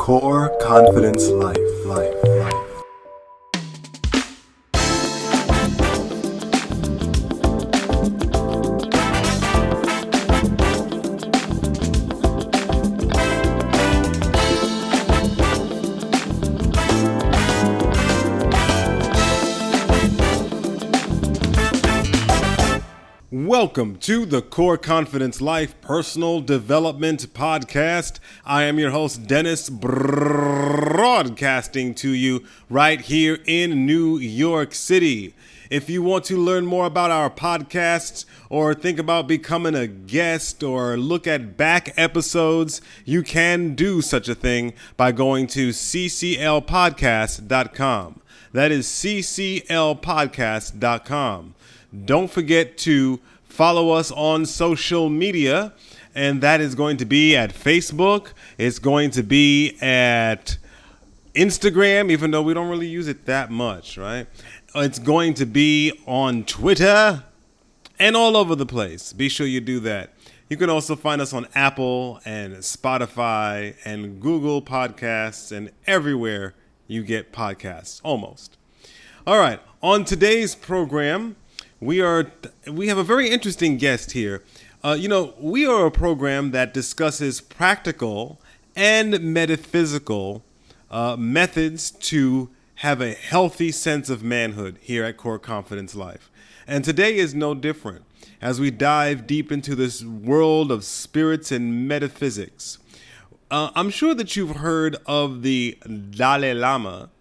Core Confidence Life. Welcome to the Core Confidence Life Personal Development Podcast. I am your host, Dennis, broadcasting to you right here in New York City. If you want to learn more about our podcasts or think about becoming a guest or look at back episodes, you can do such a thing by going to cclpodcast.com. That is cclpodcast.com. Don't forget to follow us on social media, and that is going to be at Facebook. It's going to be at Instagram, even though we don't really use it that much, right? It's going to be on Twitter and all over the place. Be sure you do that. You can also find us on Apple and Spotify and Google Podcasts and everywhere you get podcasts, almost. All right, on today's program, we have a very interesting guest here. We are a program that discusses practical and metaphysical methods to have a healthy sense of manhood here at Core Confidence Life. And today is no different as we dive deep into this world of spirits and metaphysics. I'm sure that you've heard of the Dalai Lama,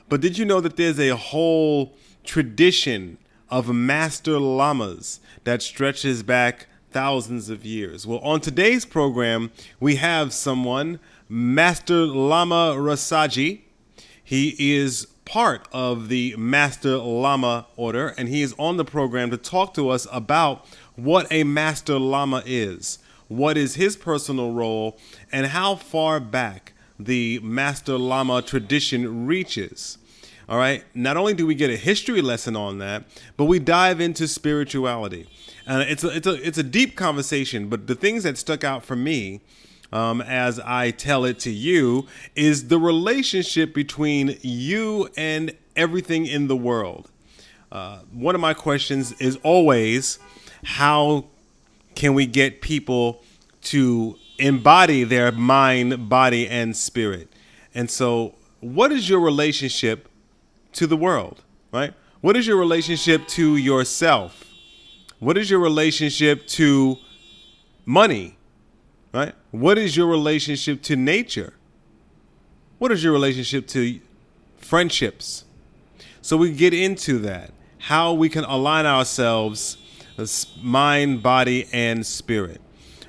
but did you know that there's a whole tradition of Master Lamas that stretches back thousands of years? Well, on today's program, we have someone, Master Lama Rasaji. He is part of the Master Lama order, and he is on the program to talk to us about what a Master Lama is, what is his personal role, and how far back the Master Lama tradition reaches. All right. Not only do we get a history lesson on that, but we dive into spirituality. And it's a deep conversation. But the things that stuck out for me, as I tell it to you, is the relationship between you and everything in the world. One of my questions is always, how can we get people to embody their mind, body, and spirit? And so, what is your relationship to the world, right? What is your relationship to yourself? What is your relationship to money, right? What is your relationship to nature? What is your relationship to friendships? So we get into that, how we can align ourselves, mind, body, and spirit.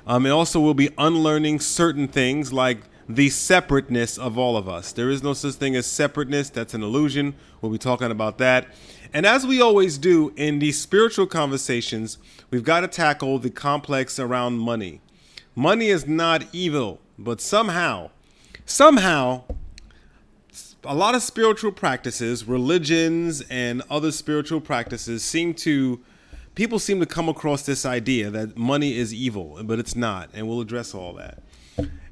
And also we'll be unlearning certain things like the separateness of all of us. There is no such thing as separateness. That's an illusion. We'll be talking about that. And as we always do in these spiritual conversations, we've got to tackle the complex around money. Money is not evil, but somehow, a lot of spiritual practices, religions, and other spiritual practices people seem to come across this idea that money is evil, but it's not. And we'll address all that.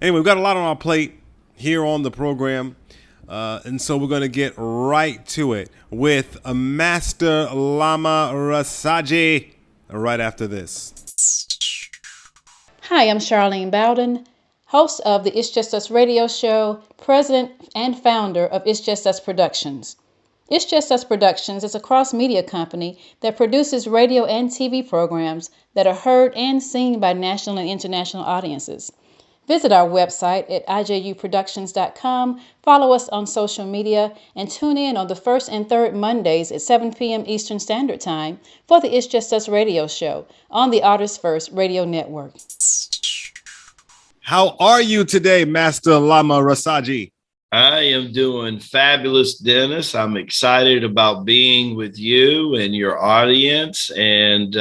Anyway, we've got a lot on our plate here on the program, and so we're going to get right to it with a Master Lama Rasaji right after this. Hi, I'm Charlene Bowden, host of the It's Just Us radio show, president and founder of It's Just Us Productions. It's Just Us Productions is a cross-media company that produces radio and TV programs that are heard and seen by national and international audiences. Visit our website at ijuproductions.com, follow us on social media, and tune in on the first and third Mondays at 7 p.m. Eastern Standard Time for the It's Just Us radio show on the Artists First Radio Network. How are you today, Master Lama Rasaji? I am doing fabulous, Dennis. I'm excited about being with you and your audience, and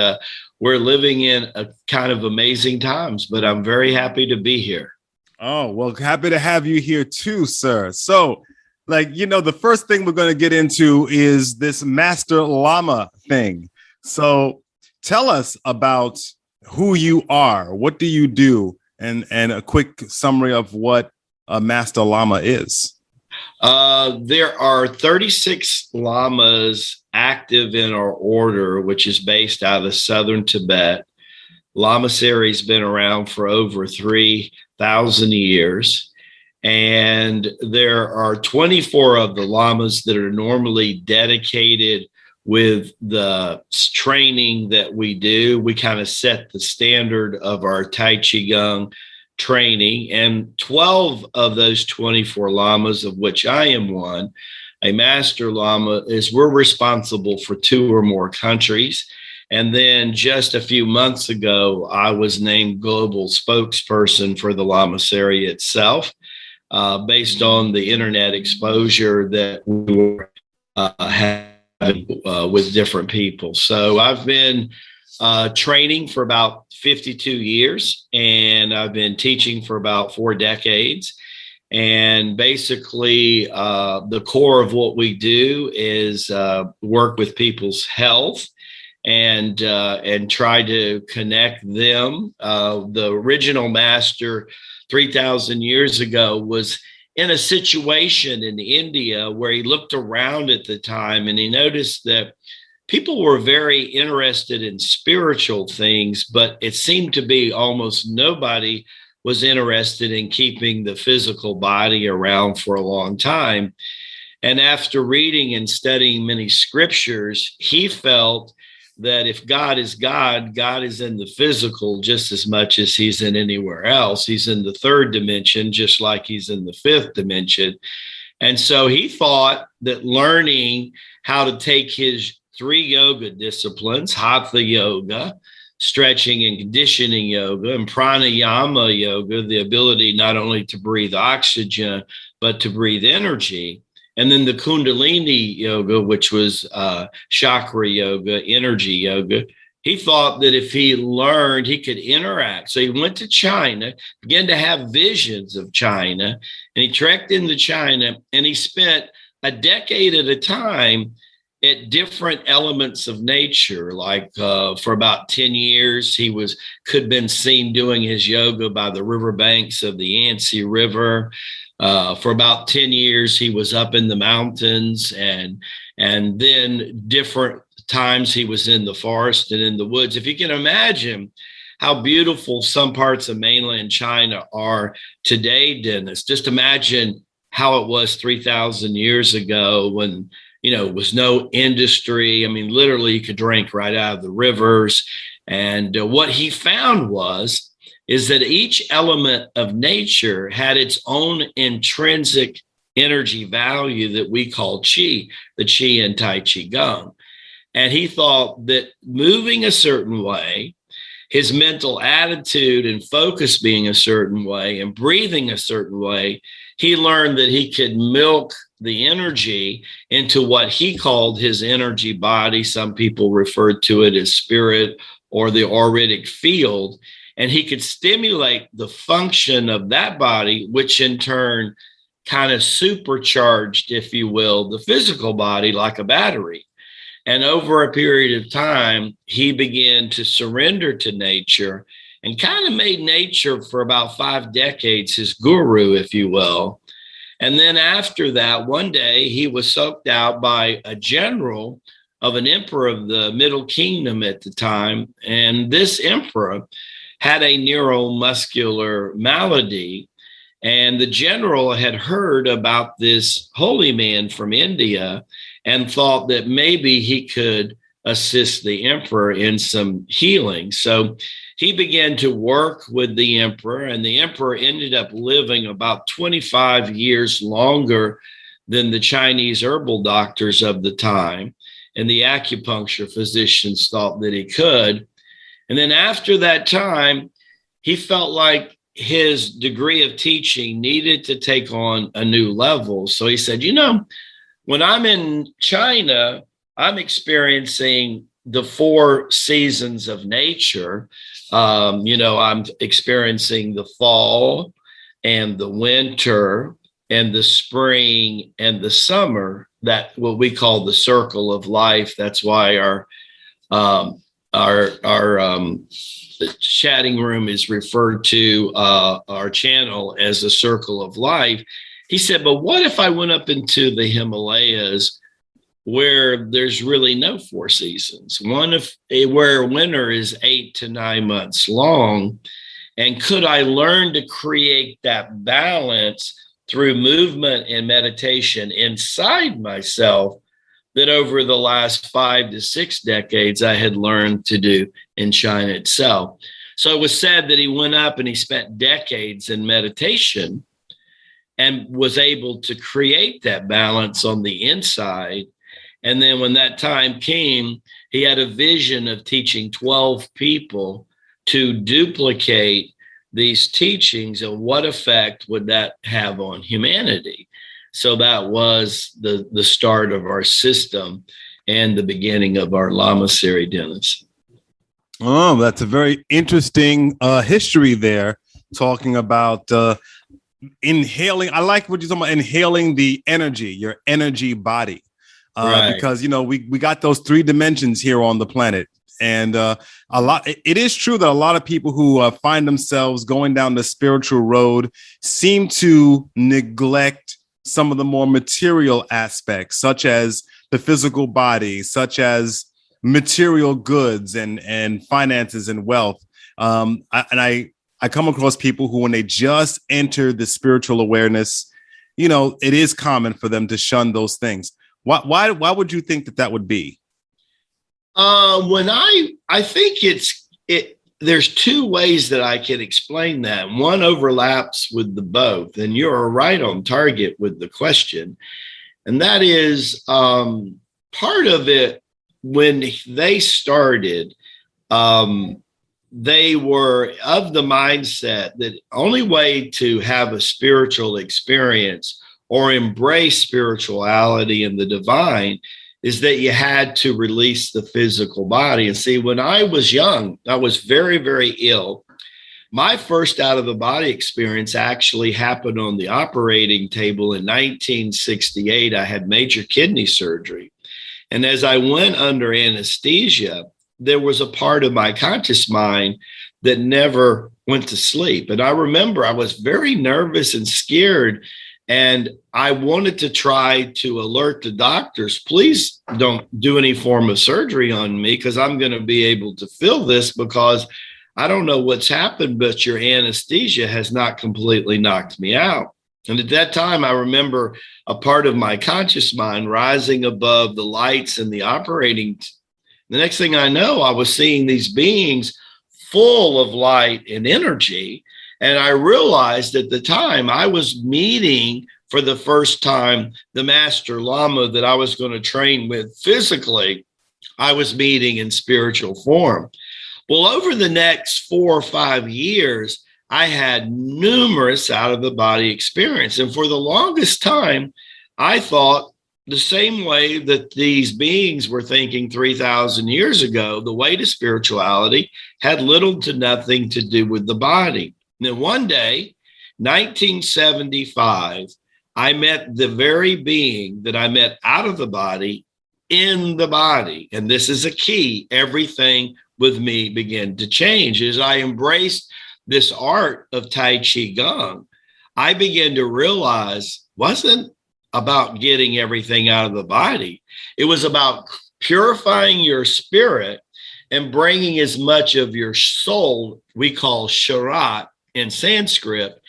we're living in a kind of amazing times, but I'm very happy to be here. Oh, well, happy to have you here too, sir. So, the first thing we're going to get into is this Master Lama thing. So tell us about who you are. What do you do? And a quick summary of what a Master Lama is? There are 36 lamas active in our order, which is based out of southern Tibet. Lamasery has been around for over 3,000 years. And there are 24 of the lamas that are normally dedicated with the training that we do. We kind of set the standard of our Tai Chi Gong training. And 12 of those 24 lamas, of which I am one, a Master Lama, is we're responsible for 2 or more countries. And then just a few months ago, I was named global spokesperson for the Lamasery itself, based on the internet exposure that we were having with different people. So I've been training for about 52 years, and I've been teaching for about 4 decades. And basically, the core of what we do is work with people's health and try to connect them. The original master 3,000 years ago was in a situation in India where he looked around at the time and he noticed that people were very interested in spiritual things, but it seemed to be almost nobody was interested in keeping the physical body around for a long time. And after reading and studying many scriptures, he felt that if God is God, God is in the physical just as much as he's in anywhere else. He's in the 3rd dimension, just like he's in the 5th dimension. And so he thought that learning how to take his 3 yoga disciplines, hatha yoga, stretching and conditioning yoga, and pranayama yoga, the ability not only to breathe oxygen, but to breathe energy. And then the Kundalini yoga, which was chakra yoga, energy yoga. He thought that if he learned, he could interact. So he went to China, began to have visions of China, and he trekked into China, and he spent a decade at a time at different elements of nature. Like for about 10 years, he could have been seen doing his yoga by the riverbanks of the Yangtze River. For about 10 years, he was up in the mountains, and then different times he was in the forest and in the woods. If you can imagine how beautiful some parts of mainland China are today, Dennis, just imagine how it was 3,000 years ago when, it was no industry. I mean, literally you could drink right out of the rivers. And what he found is that each element of nature had its own intrinsic energy value that we call chi, the chi in Tai Chi Gong. And he thought that moving a certain way, his mental attitude and focus being a certain way and breathing a certain way, he learned that he could milk the energy into what he called his energy body. Some people referred to it as spirit or the auritic field. And he could stimulate the function of that body, which in turn kind of supercharged, if you will, the physical body like a battery. And over a period of time, he began to surrender to nature and kind of made nature for about 5 decades his guru, if you will. And then after that, one day he was soaked out by a general of an emperor of the Middle Kingdom at the time. And this emperor had a neuromuscular malady. And the general had heard about this holy man from India and thought that maybe he could assist the emperor in some healing. So he began to work with the emperor, and the emperor ended up living about 25 years longer than the Chinese herbal doctors of the time. And the acupuncture physicians thought that he could. And then after that time, he felt like his degree of teaching needed to take on a new level. So he said, when I'm in China, I'm experiencing the 4 seasons of nature. I'm experiencing the fall and the winter and the spring and the summer, that what we call the circle of life. That's why our our chatting room is referred to our channel as a circle of life. He said, but what if I went up into the Himalayas where there's really no 4 seasons? Where winter is 8 to 9 months long. And could I learn to create that balance through movement and meditation inside myself that over the last 5 to 6 decades I had learned to do in China itself? So it was said that he went up and he spent decades in meditation and was able to create that balance on the inside. And then when that time came, he had a vision of teaching 12 people to duplicate these teachings, and what effect would that have on humanity? So that was the start of our system and the beginning of our Lama series, Dennis. Oh, that's a very interesting history there, talking about inhaling. I like what you're talking about, inhaling the energy, your energy body. Right. Because, we got those 3 dimensions here on the planet. And it is true that a lot of people who find themselves going down the spiritual road seem to neglect some of the more material aspects, such as the physical body, such as material goods and finances and wealth. I come across people who, when they just enter the spiritual awareness, it is common for them to shun those things. Why would you think that would be? When I think there's 2 ways that I can explain that. One overlaps with the both, and you're right on target with the question. And that is part of it. When they started, they were of the mindset that only way to have a spiritual experience or embrace spirituality and the divine is that you had to release the physical body. And see, when I was young, I was very, very ill. My first out of the body experience actually happened on the operating table in 1968. I had major kidney surgery. And as I went under anesthesia, there was a part of my conscious mind that never went to sleep. And I remember I was very nervous and scared. And I wanted to try to alert the doctors, please don't do any form of surgery on me, because I'm going to be able to feel this, because I don't know what's happened, but your anesthesia has not completely knocked me out. And at that time, I remember a part of my conscious mind rising above the lights in the operating. The next thing I know, I was seeing these beings full of light and energy. And I realized at the time I was meeting for the first time the Master Lama that I was going to train with physically. I was meeting in spiritual form. Well, over the next 4 or 5 years, I had numerous out of the body experience. And for the longest time, I thought the same way that these beings were thinking 3,000 years ago, the way to spirituality had little to nothing to do with the body. And then one day, 1975, I met the very being that I met out of the body in the body. And this is a key. Everything with me began to change. As I embraced this art of Tai Chi Gong, I began to realize it wasn't about getting everything out of the body. It was about purifying your spirit and bringing as much of your soul, we call sharat in Sanskrit,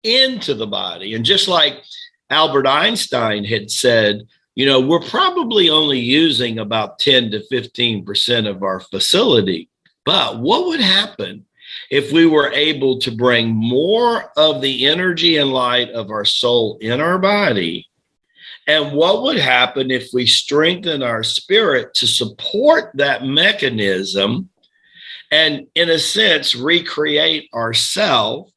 into the body. And just like Albert Einstein had said, we're probably only using about 10 to 15% of our facility. But what would happen if we were able to bring more of the energy and light of our soul in our body? And what would happen if we strengthen our spirit to support that mechanism and, in a sense, recreate ourselves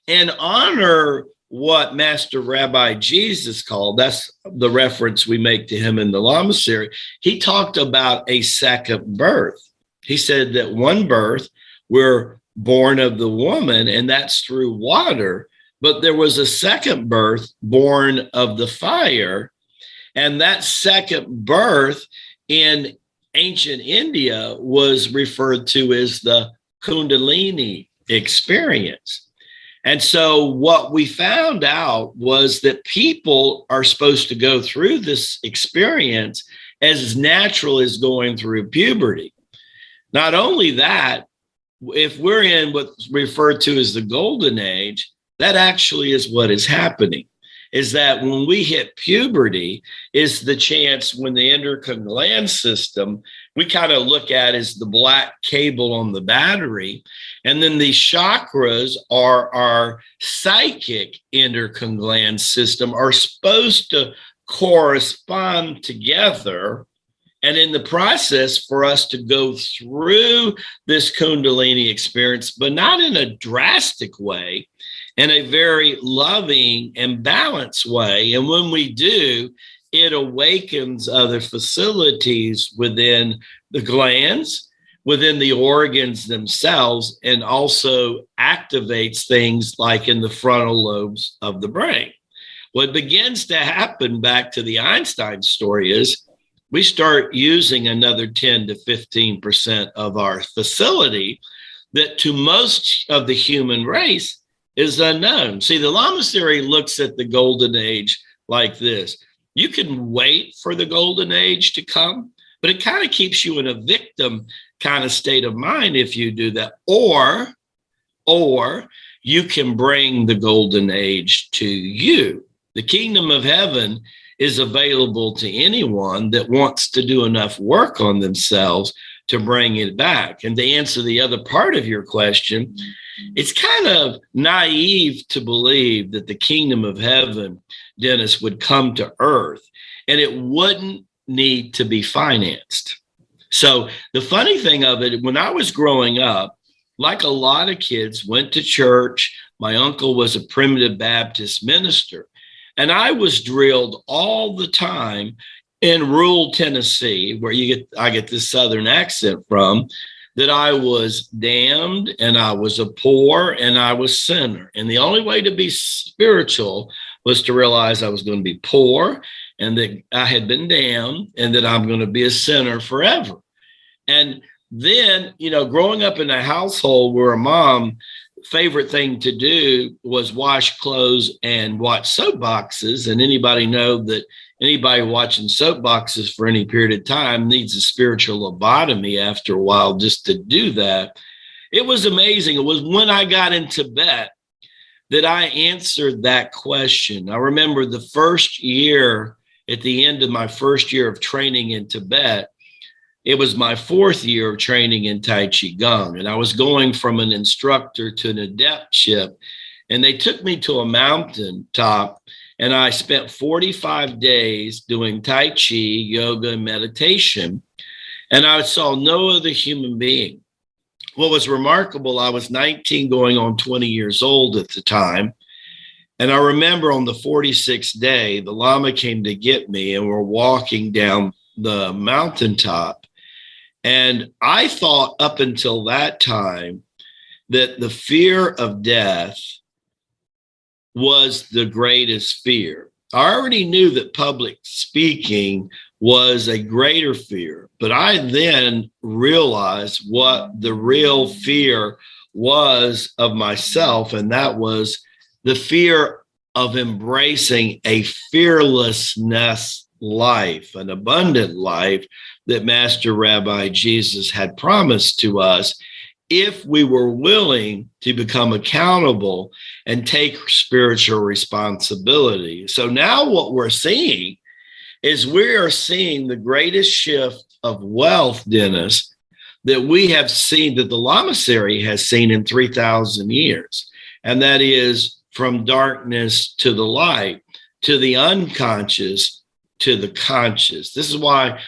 and honor what Master Rabbi Jesus called, that's the reference we make to him in the Lama series. He talked about a second birth. He said that one birth, we're born of the woman, and that's through water. But there was a second birth born of the fire. And that second birth in ancient India was referred to as the Kundalini experience. And so what we found out was that people are supposed to go through this experience as natural as going through puberty. Not only that, if we're in what's referred to as the golden age, that actually is what is happening. Is that when we hit puberty is the chance when the endocrine gland system, we kind of look at as the black cable on the battery. And then these chakras are our psychic endocrine gland system are supposed to correspond together. And in the process for us to go through this Kundalini experience, but not in a drastic way, in a very loving and balanced way. And when we do, it awakens other facilities within the glands, within the organs themselves, and also activates things like in the frontal lobes of the brain. What begins to happen, back to the Einstein story, is we start using another 10 to 15% of our facility that to most of the human race is unknown. See, the Lama theory looks at the golden age like this. You can wait for the golden age to come, but it kind of keeps you in a victim kind of state of mind if you do that. Or you can bring the golden age to you. The kingdom of heaven is available to anyone that wants to do enough work on themselves to bring it back. And to answer the other part of your question, it's kind of naive to believe that the kingdom of heaven, Dennis, would come to earth and it wouldn't need to be financed. So the funny thing of it, when I was growing up, like a lot of kids, went to church. My uncle was a primitive Baptist minister, and I was drilled all the time in rural Tennessee, where I get this Southern accent from, that I was damned and I was a poor and I was sinner. And the only way to be spiritual was to realize I was going to be poor and that I had been damned and that I'm going to be a sinner forever. And then, growing up in a household where a mom favorite thing to do was wash clothes and watch soap boxes. And anybody know that anybody watching soap boxes for any period of time needs a spiritual lobotomy after a while just to do that. It was amazing. It was when I got in Tibet that I answered that question. I remember the first year, at the end of my first year of training in Tibet, it was my fourth year of training in Tai Chi Gong, and I was going from an instructor to an adeptship, and they took me to a mountain top, and I spent 45 days doing Tai Chi, yoga, and meditation, and I saw no other human being. What was remarkable, I was 19 going on 20 years old at the time, and I remember on the 46th day, the Lama came to get me, and we're walking down the mountaintop. And I thought up until that time that the fear of death was the greatest fear. I already knew that public speaking was a greater fear, but I then realized what the real fear was of myself, and that was the fear of embracing a fearlessness life, an abundant life that Master Rabbi Jesus had promised to us if we were willing to become accountable and take spiritual responsibility. So now what we're seeing is we are seeing the greatest shift of wealth, Dennis, that we have seen, that the Lamasery has seen in 3,000 years. And that is from darkness to the light, to the unconscious, to the conscious. This is why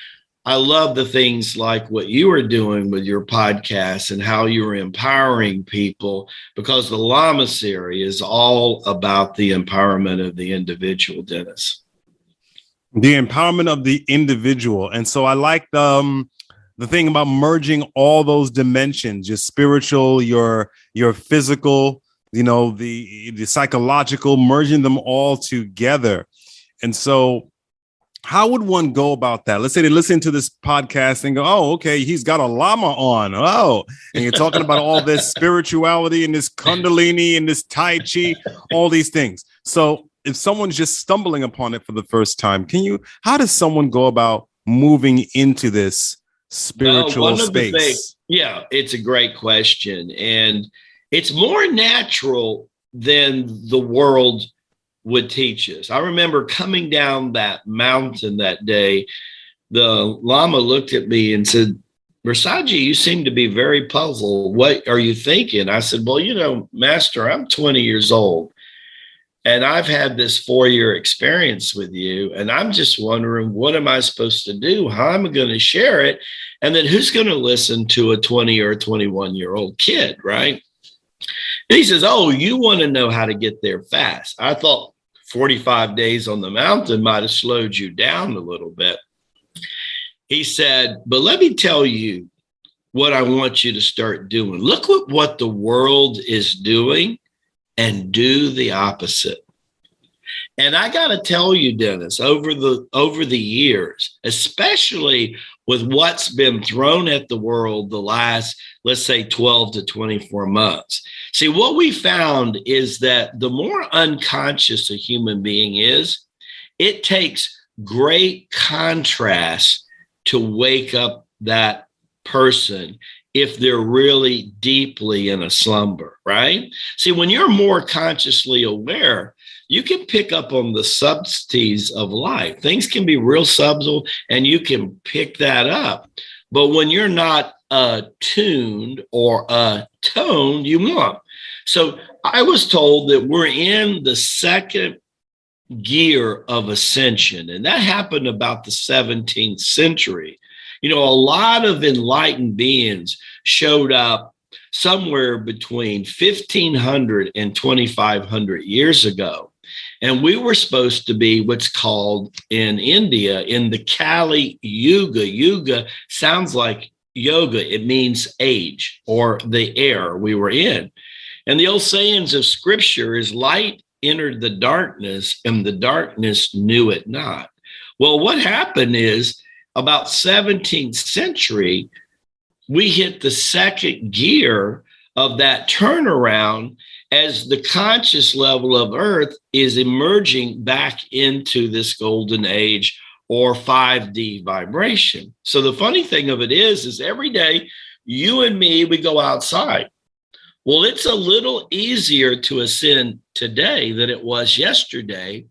I love the things like what you are doing with your podcast and how you're empowering people, because the Lamasery is all about the empowerment of the individual, Dennis. The empowerment of the individual. And so I like the thing about merging all those dimensions, your spiritual, your physical, the psychological, merging them all together. And so how would one go about that? Let's say they listen to this podcast and go, oh, okay, he's got a llama on. Oh, and you're talking about all this spirituality and this Kundalini and this Tai Chi, all these things. So if someone's just stumbling upon it for the first time, how does someone go about moving into this spiritual space? Yeah, it's a great question. And it's more natural than the world would teach us. I remember coming down that mountain that day, the Lama looked at me and said, Rasaji, you seem to be very puzzled. What are you thinking? I said, well, Master, I'm 20 years old and I've had this 4-year experience with you. And I'm just wondering, what am I supposed to do? How am I going to share it? And then who's going to listen to a 20 or 21-year-old kid, right? And he says, oh, you want to know how to get there fast. I thought 45 days on the mountain might have slowed you down a little bit. He said, but let me tell you what I want you to start doing. Look at what the world is doing and do the opposite. And I got to tell you, Dennis, over the years, especially with what's been thrown at the world the last, let's say, 12 to 24 months. See, what we found is that the more unconscious a human being is, it takes great contrast to wake up that person if they're really deeply in a slumber, right? See, when you're more consciously aware, you can pick up on the subtleties of life. Things can be real subtle and you can pick that up. But when you're not attuned or atoned, you won't. So I was told that we're in the second gear of ascension, and that happened about the 17th century. A lot of enlightened beings showed up somewhere between 1500 and 2500 years ago. And we were supposed to be what's called in India in the Kali Yuga. Yuga sounds like yoga. It means age or the era we were in. And the old sayings of scripture is light entered the darkness and the darkness knew it not. Well, what happened is about 17th century, we hit the second gear of that turnaround as the conscious level of Earth is emerging back into this golden age or 5D vibration. So the funny thing of it is every day you and me, we go outside. Well, it's a little easier to ascend today than it was yesterday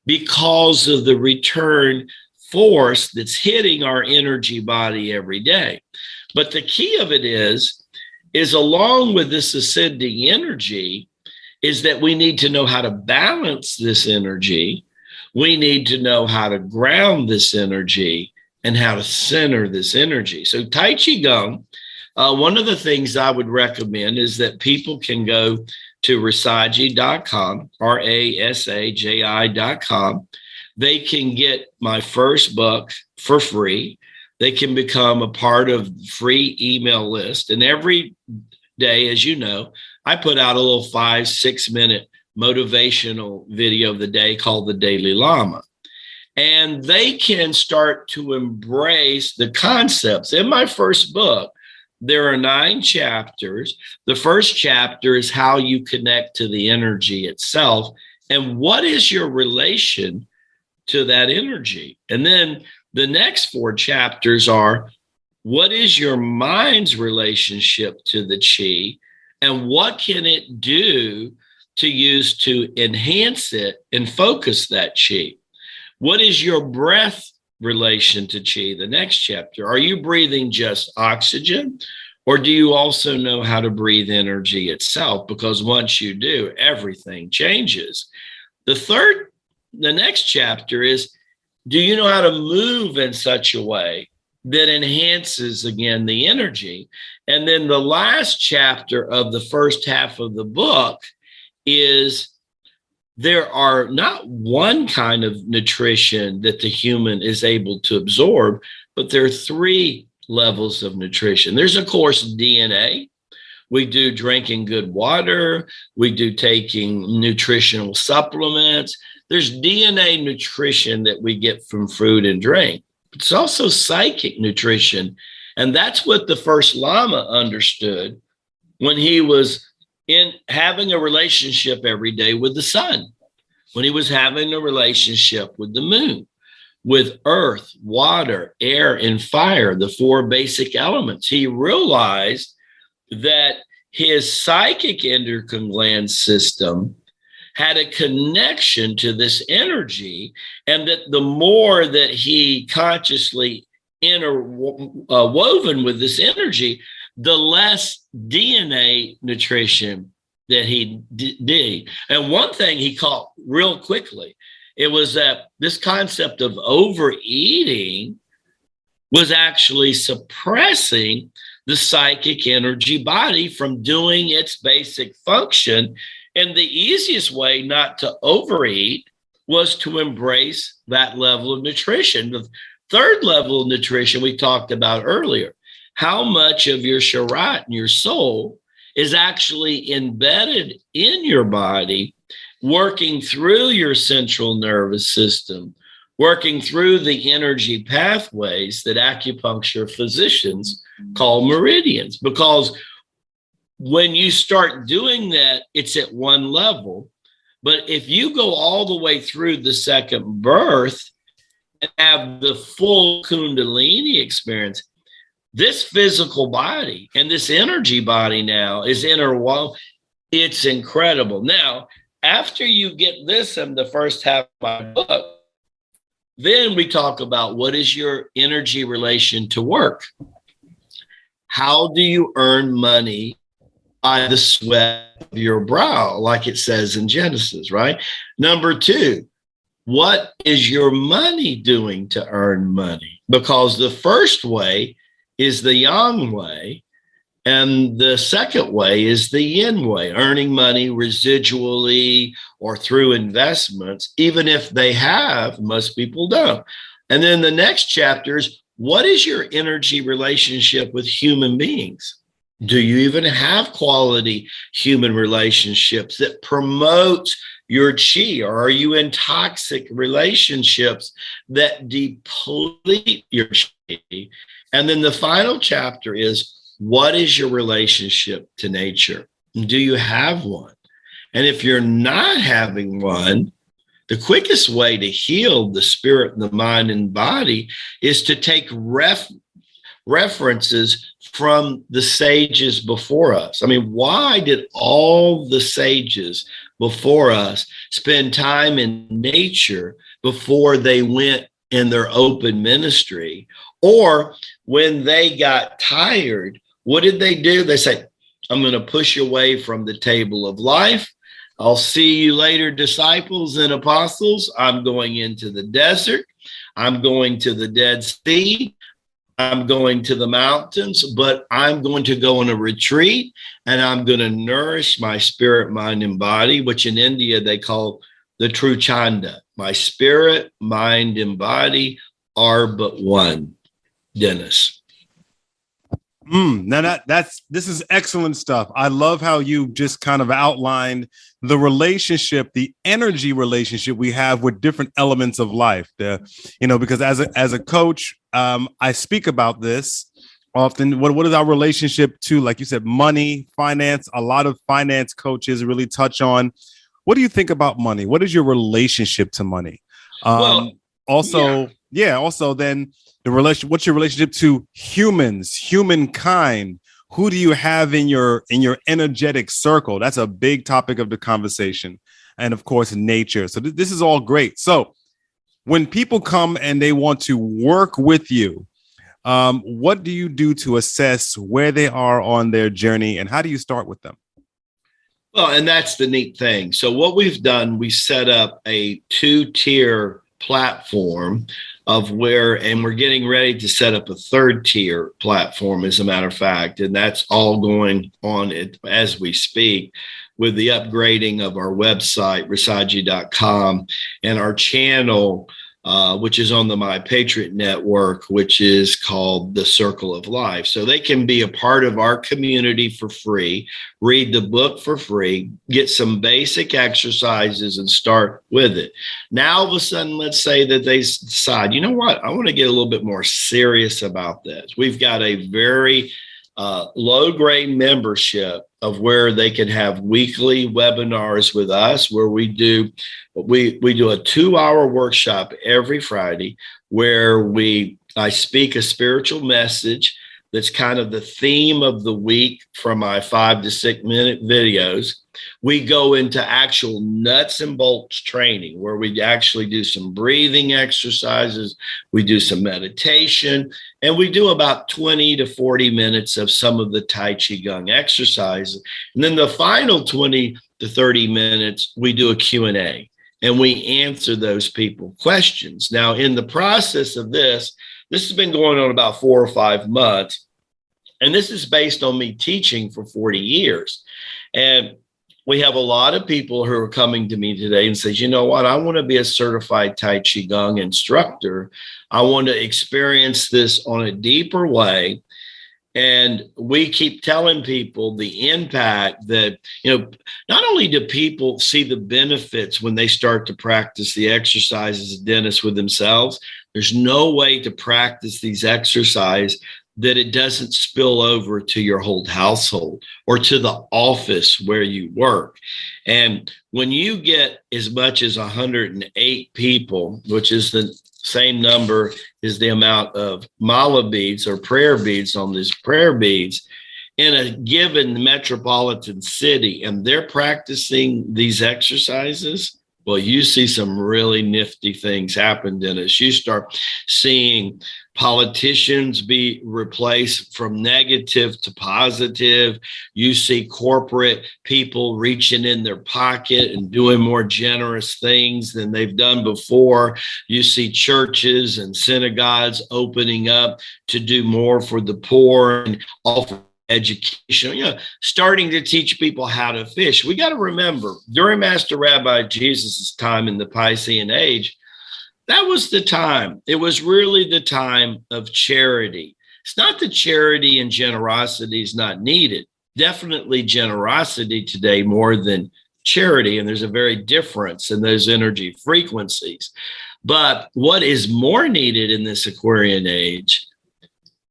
because of the return force that's hitting our energy body every day. But the key of it is along with this ascending energy is that we need to know how to balance this energy. We need to know how to ground this energy and how to center this energy. So Tai Chi Gong, one of the things I would recommend is that people can go to rasaji.com, rasaji.com. They can get my first book for free. They can become a part of the free email list. And every day, as you know, I put out a little 5-6 minute motivational video of the day called the Daily Lama. And they can start to embrace the concepts. In my first book, there are 9 chapters. The first chapter is how you connect to the energy itself and what is your relation to that energy. And then the next 4 chapters are what is your mind's relationship to the chi and what can it do to use to enhance it and focus that chi? What is your breath relation to chi? The next chapter. Are you breathing just oxygen or do you also know how to breathe energy itself? Because once you do, everything changes. The next chapter is, do you know how to move in such a way that enhances, again, the energy? And then the last chapter of the first half of the book is there are not one kind of nutrition that the human is able to absorb, but there are 3 levels of nutrition. There's, of course, DNA. We do drinking good water. We do taking nutritional supplements. there's DNA nutrition that we get from food and drink. It's also psychic nutrition. And that's what the first Lama understood when he was in having a relationship every day with the sun, when he was having a relationship with the moon, with earth, water, air, and fire, the four basic elements. He realized that his psychic endocrine gland system had a connection to this energy, and that the more that he consciously interwoven with this energy, the less DNA nutrition that he did. And one thing he caught real quickly, it was that this concept of overeating was actually suppressing the psychic energy body from doing its basic function. And the easiest way not to overeat was to embrace that level of nutrition. The third level of nutrition we talked about earlier, how much of your sharat and your soul is actually embedded in your body, working through your central nervous system, working through the energy pathways that acupuncture physicians call meridians. Because when you start doing that, it's at one level. But if you go all the way through the second birth and have the full Kundalini experience, this physical body and this energy body now is interwoven. It's incredible. Now, after you get this in the first half of my book, then we talk about what is your energy relation to work? How do you earn money by the sweat of your brow, like it says in Genesis, right? Number two, what is your money doing to earn money? Because the first way is the yang way, and the second way is the yin way, earning money residually or through investments, even if they have, most people don't. And then the next chapter is, what is your energy relationship with human beings? Do you even have quality human relationships that promote your chi? Or are you in toxic relationships that deplete your chi? And then the final chapter is, what is your relationship to nature? Do you have one? And if you're not having one, the quickest way to heal the spirit, the mind, and body is to take references from the sages before us. I mean, why did all the sages before us spend time in nature before they went in their open ministry? Or when they got tired, what did they do? They say, I'm going to push away from the table of life. I'll see you later, disciples and apostles. I'm going into the desert. I'm going to the Dead Sea. I'm going to the mountains, but I'm going to go on a retreat, and I'm going to nourish my spirit, mind, and body, which in India they call the true chanda. My spirit, mind, and body are but one. Dennis. Now this is excellent stuff. I love how you just kind of outlined the relationship, the energy relationship we have with different elements of life. Because as a coach, I speak about this often. What is our relationship to, like you said, money, finance? A lot of finance coaches really touch on. What do you think about money? What is your relationship to money? Also, then what's your relationship to humans, humankind? Who do you have in your energetic circle? That's a big topic of the conversation. And of course, nature. So this is all great. So when people come and they want to work with you, what do you do to assess where they are on their journey, and how do you start with them? Well, and that's the neat thing. So what we've done, we set up a 2-tier platform and we're getting ready to set up a 3rd-tier platform, as a matter of fact, and that's all going on as we speak, with the upgrading of our website, rasaji.com, and our channel which is on the My Patriot Network, which is called The Circle of Life. So they can be a part of our community for free, read the book for free, get some basic exercises and start with it. Now, all of a sudden, let's say that they decide, you know what, I want to get a little bit more serious about this. We've got a very low grade membership of where they can have weekly webinars with us, where we do a 2-hour workshop every Friday where I speak a spiritual message that's kind of the theme of the week from my 5 to 6 minute videos. We go into actual nuts and bolts training where we actually do some breathing exercises, we do some meditation, and we do about 20 to 40 minutes of some of the Tai Chi Gong exercises. And then the final 20 to 30 minutes, we do a Q&A, and we answer those people questions. Now, in the process of this has been going on about 4 or 5 months, and this is based on me teaching for 40 years. And we have a lot of people who are coming to me today and says, you know what, I want to be a certified Tai Chi Gong instructor. I want to experience this on a deeper way. And we keep telling people the impact that, not only do people see the benefits when they start to practice the exercises, Dennis, with themselves, there's no way to practice these exercises that it doesn't spill over to your whole household or to the office where you work. And when you get as much as 108 people, which is the same number as the amount of mala beads or prayer beads on these prayer beads in a given metropolitan city, and they're practicing these exercises, well, you see some really nifty things happen, Dennis. You start seeing politicians be replaced from negative to positive. You see corporate people reaching in their pocket and doing more generous things than they've done before. You see churches and synagogues opening up to do more for the poor and offer education, starting to teach people how to fish. We got to remember, during Master Rabbi Jesus' time in the Piscean age, that was the time. It was really the time of charity. It's not that charity and generosity is not needed. Definitely generosity today more than charity. And there's a very difference in those energy frequencies. But what is more needed in this Aquarian age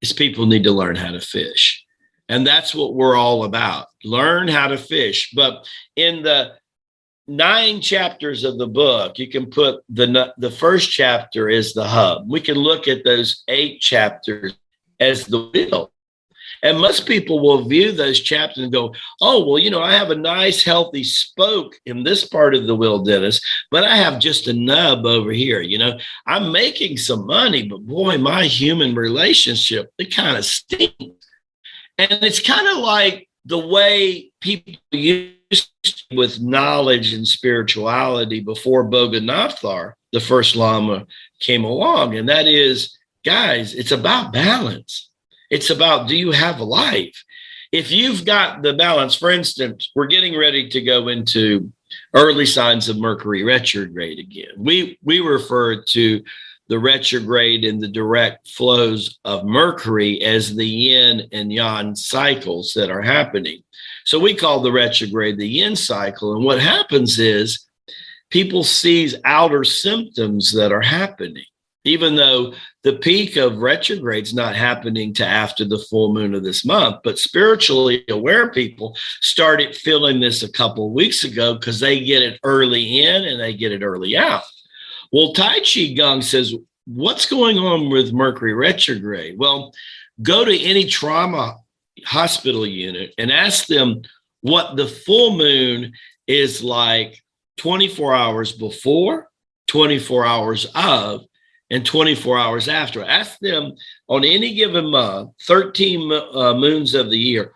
is people need to learn how to fish. And that's what we're all about. Learn how to fish. But in the 9 chapters of the book, you can put the first chapter is the hub. We can look at those 8 chapters as the wheel. And most people will view those chapters and go, oh, well, I have a nice, healthy spoke in this part of the wheel, Dennis, but I have just a nub over here. I'm making some money, but boy, my human relationship, it kind of stinks. And it's kind of like the way people used to with knowledge and spirituality before Boganathar, the first Lama, came along. And that is, guys, it's about balance. It's about, do you have a life? If you've got the balance, for instance, we're getting ready to go into early signs of Mercury retrograde again. We refer to the retrograde and the direct flows of Mercury as the yin and yang cycles that are happening. So we call the retrograde the yin cycle. And what happens is people see outer symptoms that are happening, even though the peak of retrograde is not happening to after the full moon of this month. But spiritually aware people started feeling this a couple of weeks ago because they get it early in and they get it early out. Well, Tai Chi Gong says, what's going on with Mercury retrograde? Well, go to any trauma hospital unit and ask them what the full moon is like 24 hours before, 24 hours of, and 24 hours after. Ask them on any given month, 13 moons of the year,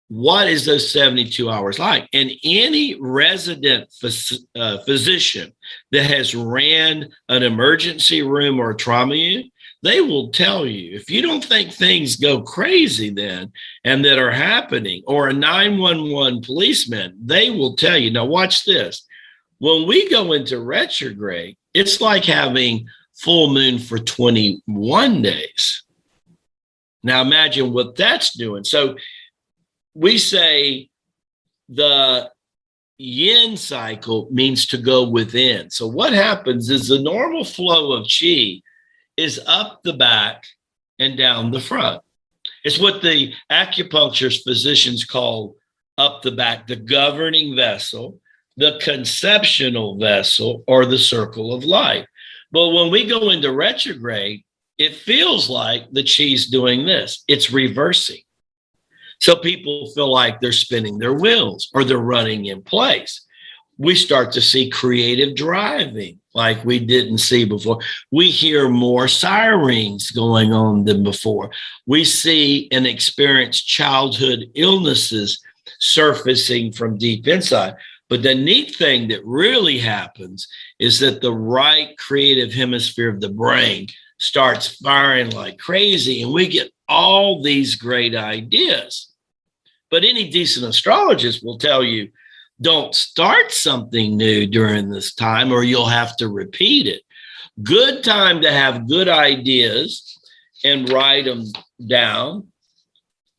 what is those 72 hours like? And any resident physician that has ran an emergency room or a trauma unit, they will tell you, if you don't think things go crazy then and that are happening, or a 911 policeman, they will tell you, now watch this. When we go into retrograde, it's like having full moon for 21 days. Now imagine what that's doing. So we say the yin cycle means to go within. So what happens is the normal flow of chi is up the back and down the front. It's what the acupuncturist physicians call up the back, the governing vessel, the conceptional vessel, or the circle of life. But when we go into retrograde, it feels like the chi's doing this. It's reversing. So people feel like they're spinning their wheels or they're running in place. We start to see creative driving like we didn't see before. We hear more sirens going on than before. We see and experience childhood illnesses surfacing from deep inside. But the neat thing that really happens is that the right creative hemisphere of the brain starts firing like crazy, and we get all these great ideas. But any decent astrologist will tell you, don't start something new during this time or you'll have to repeat it. Good time to have good ideas and write them down,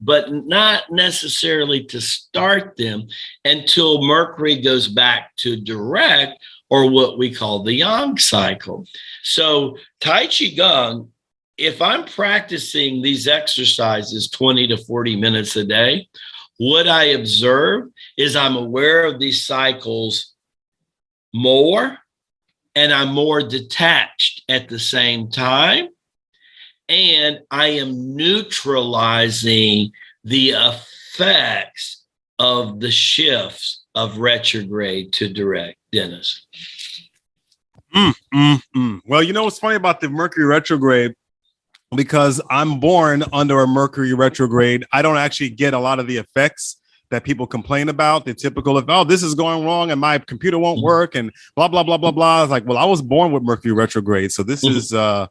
but not necessarily to start them until Mercury goes back to direct, or what we call the yang cycle. So Tai Chi Gong, if I'm practicing these exercises 20 to 40 minutes a day, what I observe is I'm aware of these cycles more, and I'm more detached at the same time. And I am neutralizing the effects of the shifts of retrograde to direct. Dennis. Well, you know what's funny about the Mercury retrograde? Because I'm born under a Mercury retrograde, I don't actually get a lot of the effects that people complain about. The typical of, oh, this is going wrong and my computer won't work and blah, blah, blah, blah, blah. It's like, well, I was born with Mercury retrograde. So this is, it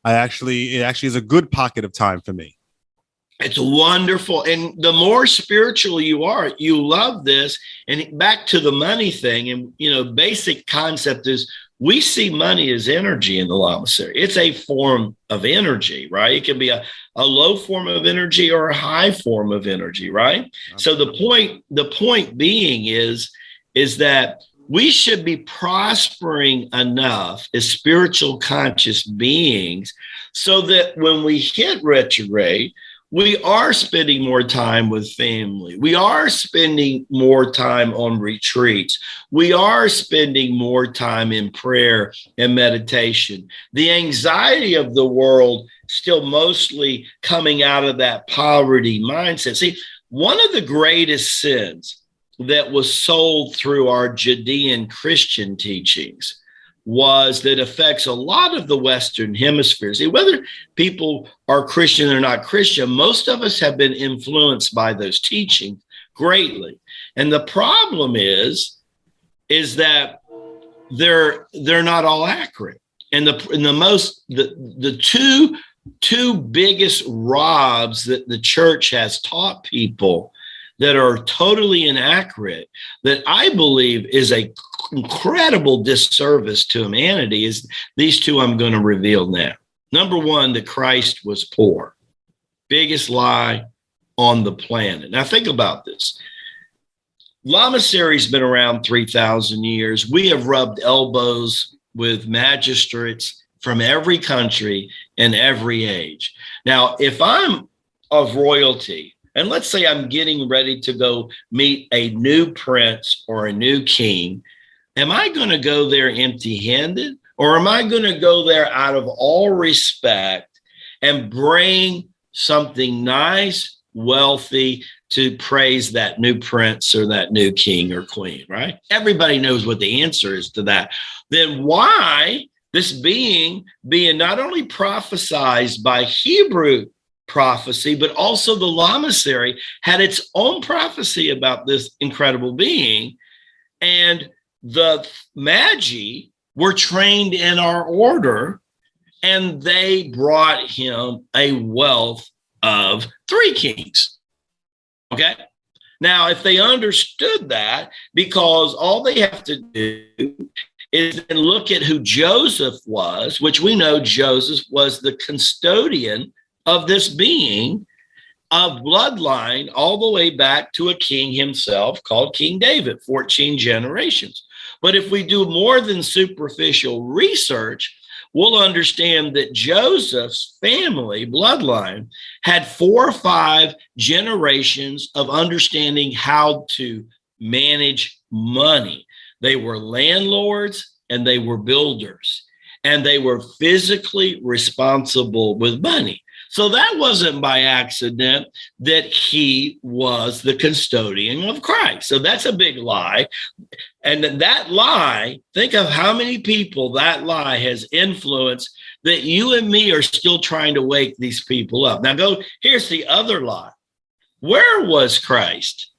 actually is a good pocket of time for me. It's wonderful. And the more spiritual you are, you love this. And back to the money thing, and, basic concept is we see money as energy in the Lamasery. It's a form of energy, right? It can be a low form of energy or a high form of energy, right? Absolutely. So the point being is that we should be prospering enough as spiritual conscious beings so that when we hit retrograde, we are spending more time with family. We are spending more time on retreats. We are spending more time in prayer and meditation. The anxiety of the world still mostly coming out of that poverty mindset. See, one of the greatest sins that was sold through our Judean Christian teachings was that affects a lot of the Western hemisphere. See, whether people are Christian or not Christian, most of us have been influenced by those teachings greatly. And the problem is that they're not all accurate. And the two biggest robs that the church has taught people that are totally inaccurate, that I believe is a incredible disservice to humanity, is these two I'm going to reveal now. Number one, that Christ was poor. Biggest lie on the planet. Now think about this. Lamasery's been around 3,000 years. We have rubbed elbows with magistrates from every country and every age. Now, if I'm of royalty, and let's say I'm getting ready to go meet a new prince or a new king, am I going to go there empty-handed, or am I going to go there out of all respect and bring something nice, wealthy to praise that new prince or that new king or queen, right? Everybody knows what the answer is to that. Then why this being not only prophesized by Hebrew prophecy, but also the Lamasery had its own prophecy about this incredible being, and the Magi were trained in our order, and they brought him a wealth of 3 kings. Okay. Now, if they understood that, because all they have to do is then look at who Joseph was, which we know Joseph was the custodian of this being of bloodline all the way back to a king himself called King David, 14 generations. But if we do more than superficial research, we'll understand that Joseph's family bloodline had 4 or 5 generations of understanding how to manage money. They were landlords and they were builders, and they were physically responsible with money. So that wasn't by accident that he was the custodian of Christ. So that's a big lie. And that lie, think of how many people that lie has influenced, that you and me are still trying to wake these people up. Now here's the other lie. Where was Christ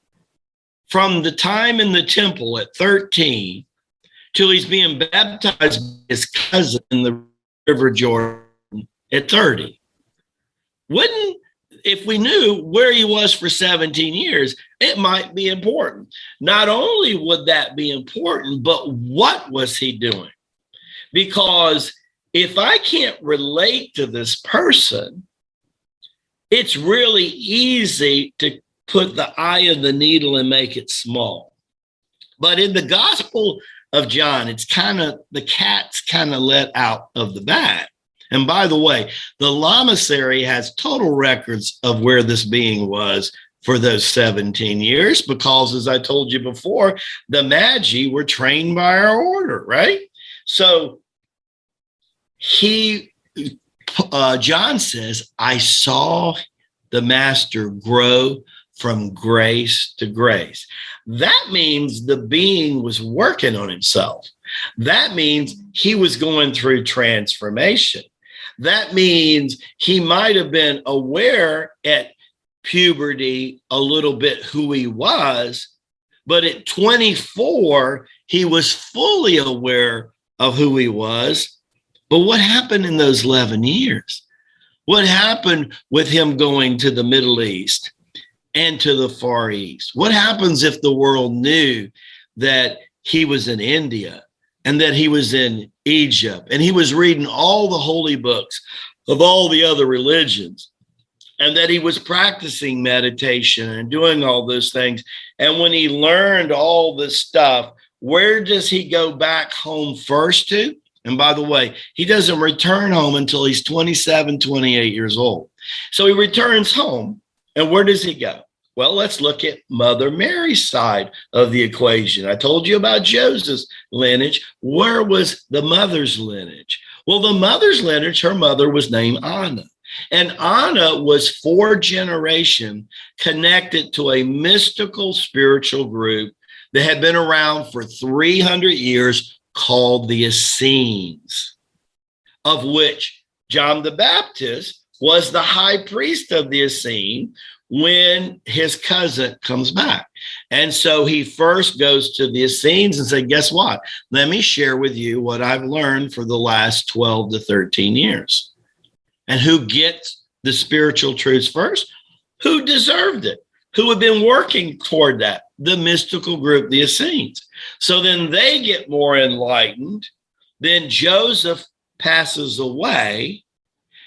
from the time in the temple at 13 till he's being baptized by his cousin in the River Jordan at 30? Wouldn't, if we knew where he was for 17 years, it might be important. Not only would that be important, but what was he doing? Because if I can't relate to this person, it's really easy to put the eye of the needle and make it small. But in the Gospel of John, it's kind of, the cat's kind of let out of the bag. And by the way, the Lamasery has total records of where this being was for those 17 years, because as I told you before, the Magi were trained by our order, right? So John says, I saw the master grow from grace to grace. That means the being was working on himself. That means he was going through transformation. That means he might have been aware at puberty a little bit who he was, but at 24, he was fully aware of who he was. But what happened in those 11 years? What happened with him going to the Middle East and to the Far East? What happens if the world knew that he was in India and that he was in Egypt and he was reading all the holy books of all the other religions, and that he was practicing meditation and doing all those things? And when he learned all this stuff, where does he go back home first to? And by the way, he doesn't return home until he's 27, 28 years old. So he returns home. And where does he go? Well, let's look at Mother Mary's side of the equation. I told you about Joseph's lineage. Where was the mother's lineage? Well, the mother's lineage, her mother was named Anna. And Anna was 4 generations connected to a mystical spiritual group that had been around for 300 years called the Essenes, of which John the Baptist was the high priest of the Essene when his cousin comes back. And so he first goes to the Essenes and said, guess what? Let me share with you what I've learned for the last 12 to 13 years. And who gets the spiritual truths first? Who deserved it? Who had been working toward that? The mystical group, the Essenes. So then they get more enlightened. Then Joseph passes away.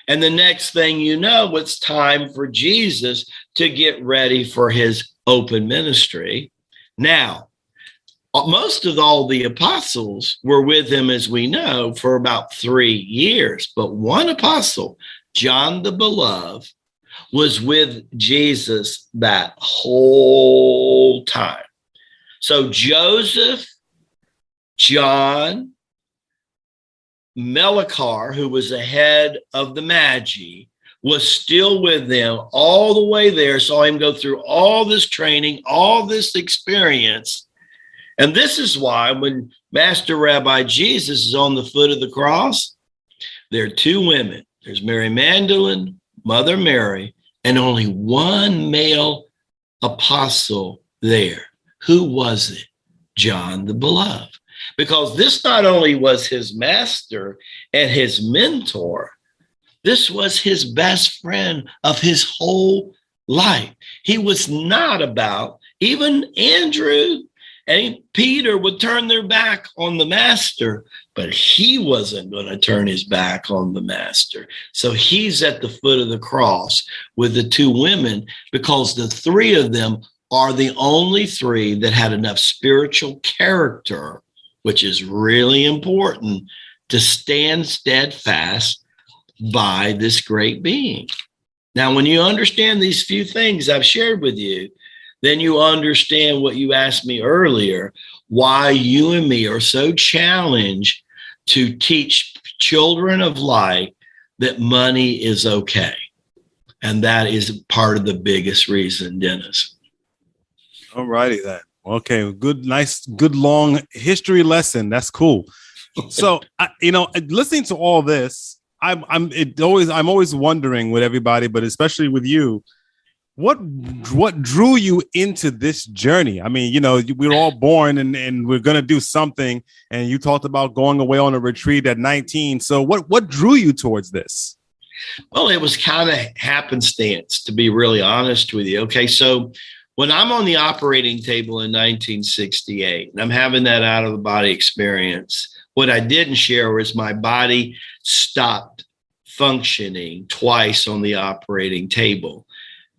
And the next thing you know, it's time for Jesus to get ready for his open ministry. Now, most of all the apostles were with him, as we know, for about 3 years. But one apostle, John the Beloved, was with Jesus that whole time. So Joseph, John, Melchior, who was the head of the Magi, was still with them all the way there, saw him go through all this training, all this experience. And this is why when Master Rabbi Jesus is on the foot of the cross, there are 2 women. There's Mary Magdalene, Mother Mary, and only one male apostle there. Who was it? John the Beloved. Because this not only was his master and his mentor, this was his best friend of his whole life. He was not about, even Andrew And Peter would turn their back on the master, but he wasn't going to turn his back on the master. So he's at the foot of the cross with the two women, because the three of them are the only three that had enough spiritual character, which is really important, to stand steadfast by this great being. Now, when you understand these few things I've shared with you, then you understand what you asked me earlier, why you and me are so challenged to teach children of light that money is okay. And that is part of the biggest reason, Dennis. All righty then. Okay, good, nice, good long history lesson. That's cool. So, listening to all this, I'm always wondering with everybody, but especially with you, what drew you into this journey? I mean, we're all born and we're going to do something. And you talked about going away on a retreat at 19. So what drew you towards this? Well, it was kind of happenstance, to be really honest with you. Okay, so when I'm on the operating table in 1968 and I'm having that out of the body experience, what I didn't share was my body stopped functioning twice on the operating table.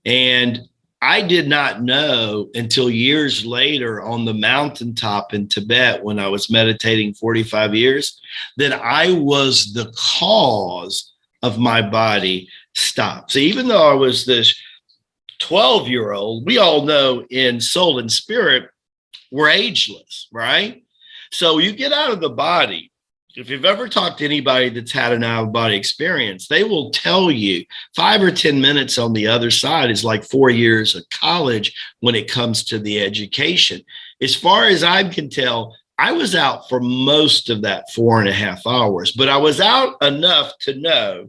And I did not know until years later on the mountaintop in Tibet, when I was meditating 45 years, that I was the cause of my body stop. So even though I was this 12-year-old, we all know in soul and spirit, we're ageless, right? So you get out of the body. If you've ever talked to anybody that's had an out-of-body experience, they will tell you 5 or 10 minutes on the other side is like 4 years of college when it comes to the education. As far as I can tell, I was out for most of that 4.5 hours, but I was out enough to know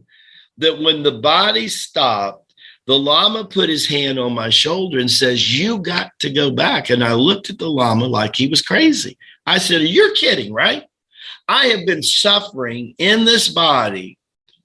that when the body stopped, the Lama put his hand on my shoulder and says, "You got to go back." And I looked at the Lama like he was crazy. I said, "You're kidding, right? I have been suffering in this body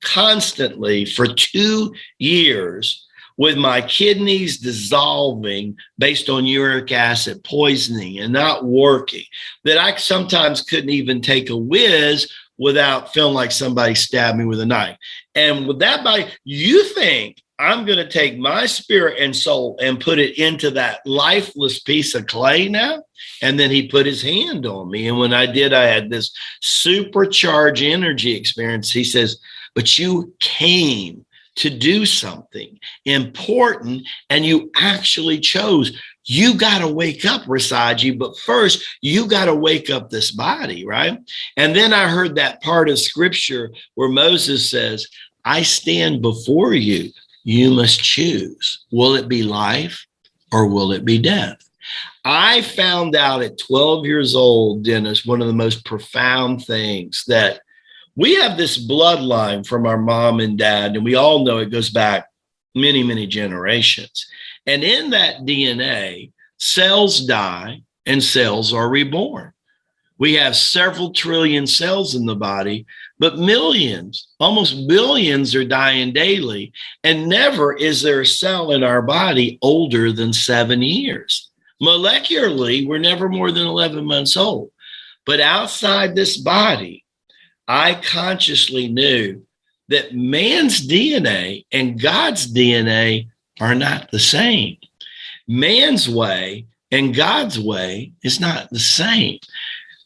constantly for 2 years with my kidneys dissolving based on uric acid poisoning and not working, that I sometimes couldn't even take a whiz without feeling like somebody stabbed me with a knife. And with that body, you think I'm going to take my spirit and soul and put it into that lifeless piece of clay now?" And then he put his hand on me. And when I did, I had this supercharged energy experience. He says, "But you came to do something important and you actually chose. You got to wake up, Rasaji, but first you got to wake up this body," right? And then I heard that part of scripture where Moses says, "I stand before you. You must choose. Will it be life or will it be death?" I found out at 12 years old, Dennis, one of the most profound things, that we have this bloodline from our mom and dad, and we all know it goes back many, many generations. And in that DNA, cells die and cells are reborn. We have several trillion cells in the body, but millions, almost billions are dying daily. And never is there a cell in our body older than 7 years. Molecularly, we're never more than 11 months old. But outside this body, I consciously knew that man's DNA and God's DNA are not the same. Man's way and God's way is not the same.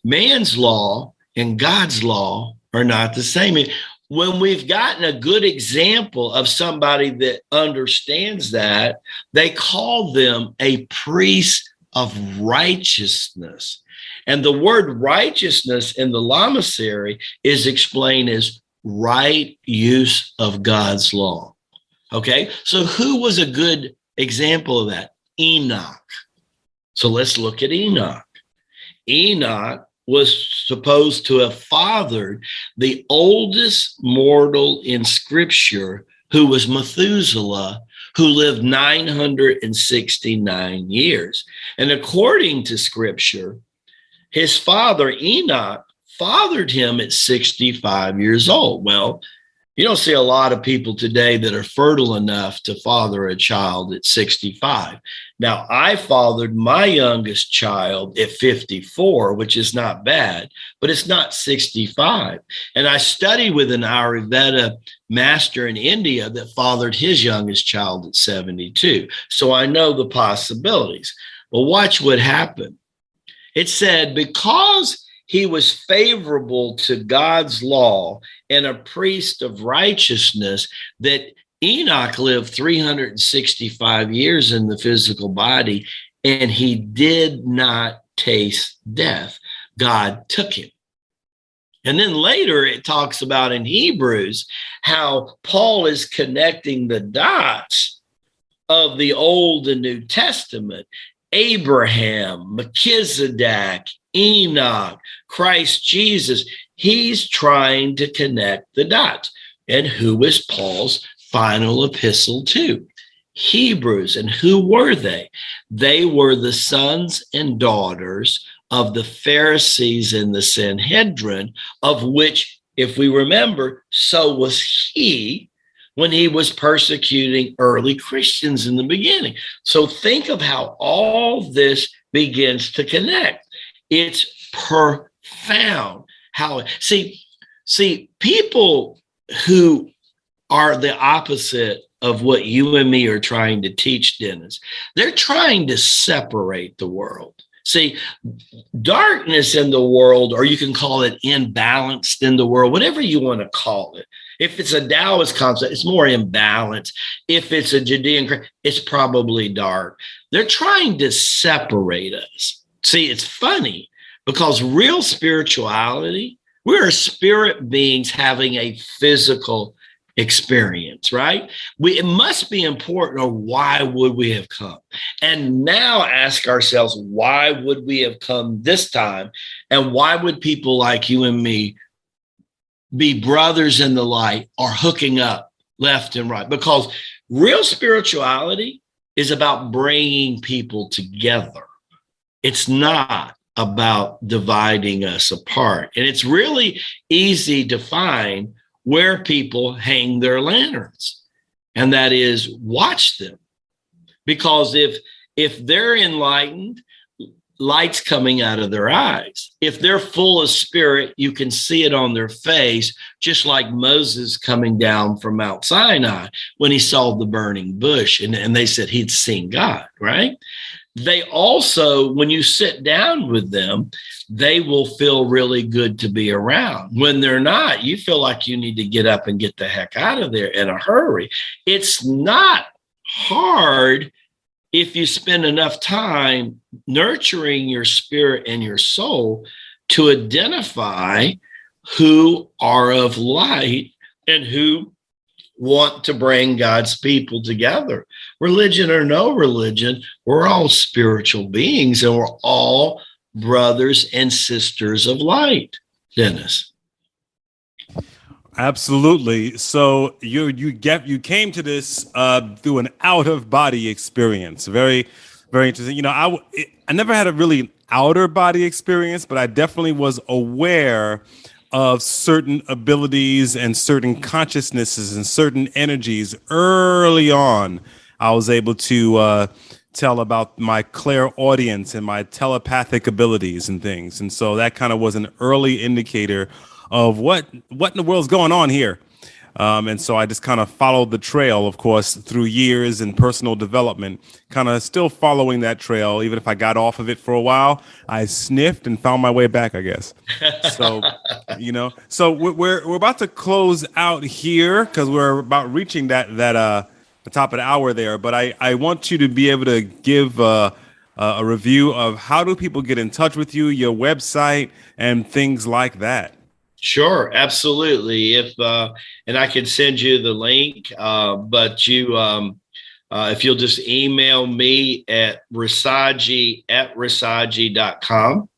Man's law and God's law are not the same. When we've gotten a good example of somebody that understands that, they call them a priest of righteousness. And the word righteousness in the Lamasery is explained as right use of God's law. Okay, so who was a good example of that? Enoch. So let's look at Enoch. Enoch was supposed to have fathered the oldest mortal in scripture, who was Methuselah, who lived 969 years. And according to scripture, his father Enoch fathered him at 65 years old. Well, You don't see a lot of people today that are fertile enough to father a child at 65. Now, I fathered my youngest child at 54, which is not bad, but it's not 65. And I studied with an Ayurveda master in India that fathered his youngest child at 72. So I know the possibilities. But watch what happened. It said, because he was favorable to God's law and a priest of righteousness, that Enoch lived 365 years in the physical body, and he did not taste death. God took him. And then later it talks about in Hebrews how Paul is connecting the dots of the Old and New Testament. Abraham, Melchizedek, Enoch, Christ Jesus. He's trying to connect the dots. And who is Paul's final epistle to? Hebrews. And who were they? They were the sons and daughters of the Pharisees in the Sanhedrin, of which, if we remember, so was he when he was persecuting early Christians in the beginning. So think of how all this begins to connect. It's profound. See, people who are the opposite of what you and me are trying to teach, Dennis, they're trying to separate the world. See, darkness in the world, or you can call it imbalanced in the world, whatever you want to call it. If it's a Taoist concept, it's more imbalanced. If it's a Judean, it's probably dark. They're trying to separate us. See, it's funny because real spirituality, we're spirit beings having a physical experience, right? It must be important, or why would we have come? And now ask ourselves, why would we have come this time? And why would people like you and me be brothers in the light or hooking up left and right? Because real spirituality is about bringing people together. It's not about dividing us apart. And it's really easy to find where people hang their lanterns. And that is, watch them. Because if they're enlightened, light's coming out of their eyes. If they're full of spirit, you can see it on their face, just like Moses coming down from Mount Sinai when he saw the burning bush, and they said he'd seen God, right? They also, when you sit down with them, they will feel really good to be around. When they're not, you feel like you need to get up and get the heck out of there in a hurry. It's not hard if you spend enough time nurturing your spirit and your soul to identify who are of light and who want to bring God's people together. Religion or no religion, we're all spiritual beings, and we're all brothers and sisters of light, Dennis. Absolutely. So you came to this through an out of body experience. Very, very interesting. You know, I never had a really outer body experience, but I definitely was aware of certain abilities and certain consciousnesses and certain energies early on. I was able to tell about my clairaudience and my telepathic abilities and things. And so that kind of was an early indicator of what in the world's going on here. And so I just kind of followed the trail, of course, through years and personal development, kind of still following that trail. Even if I got off of it for a while, I sniffed and found my way back, I guess. So, you know, so we're about to close out here because we're about reaching that the top of the hour there. But I want you to be able to give a review of how do people get in touch with you, your website, and things like that. Sure, absolutely. And I can send you the link, but if you'll just email me at rasaji@rasaji.com.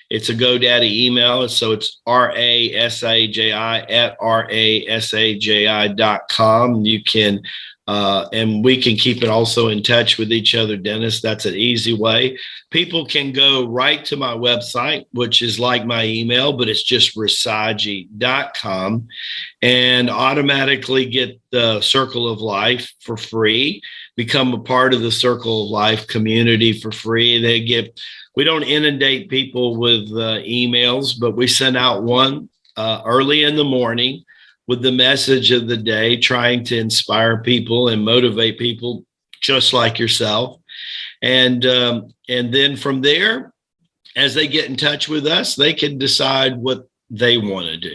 It's a GoDaddy email, so it's RASAJI@rasaji.com. You can And we can keep it also in touch with each other, Dennis. That's an easy way. People can go right to my website, which is like my email, but it's just rasaji.com, and automatically get the Circle of Life for free. Become a part of the Circle of Life community for free. We don't inundate people with emails, but we send out one early in the morning with the message of the day, trying to inspire people and motivate people just like yourself. And then from there, as they get in touch with us, they can decide what they want to do.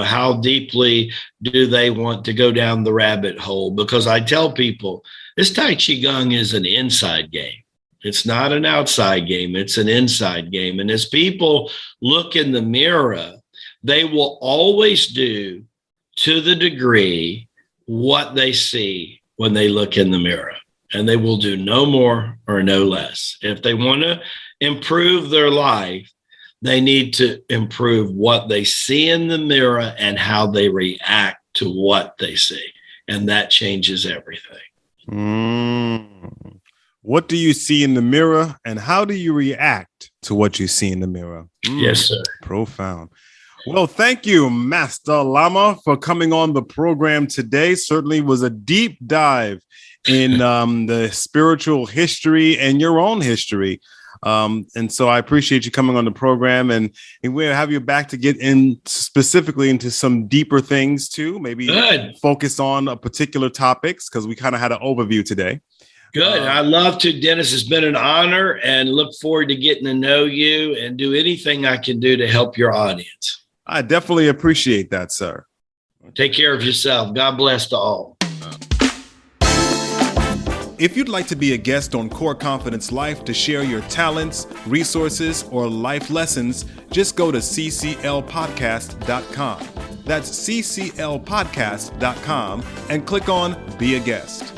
How deeply do they want to go down the rabbit hole? Because I tell people, this Tai Chi Gong is an inside game. It's not an outside game. It's an inside game. And as people look in the mirror, they will always do, to the degree, what they see when they look in the mirror, and they will do no more or no less. If they want to improve their life, they need to improve what they see in the mirror and how they react to what they see. And that changes everything. What do you see in the mirror, and how do you react to what you see in the mirror? Yes, sir. Profound. Well, thank you, Master Lama, for coming on the program today. Certainly was a deep dive in the spiritual history and your own history. And so I appreciate you coming on the program, and we'll have you back to get in specifically into some deeper things too, maybe focus on a particular topics, because we kind of had an overview today. Good. I'd love to, Dennis. It's been an honor, and look forward to getting to know you and do anything I can do to help your audience. I definitely appreciate that, sir. Take care of yourself. God bless to all. If you'd like to be a guest on Core Confidence Life to share your talents, resources, or life lessons, just go to cclpodcast.com. That's cclpodcast.com and click on Be a Guest.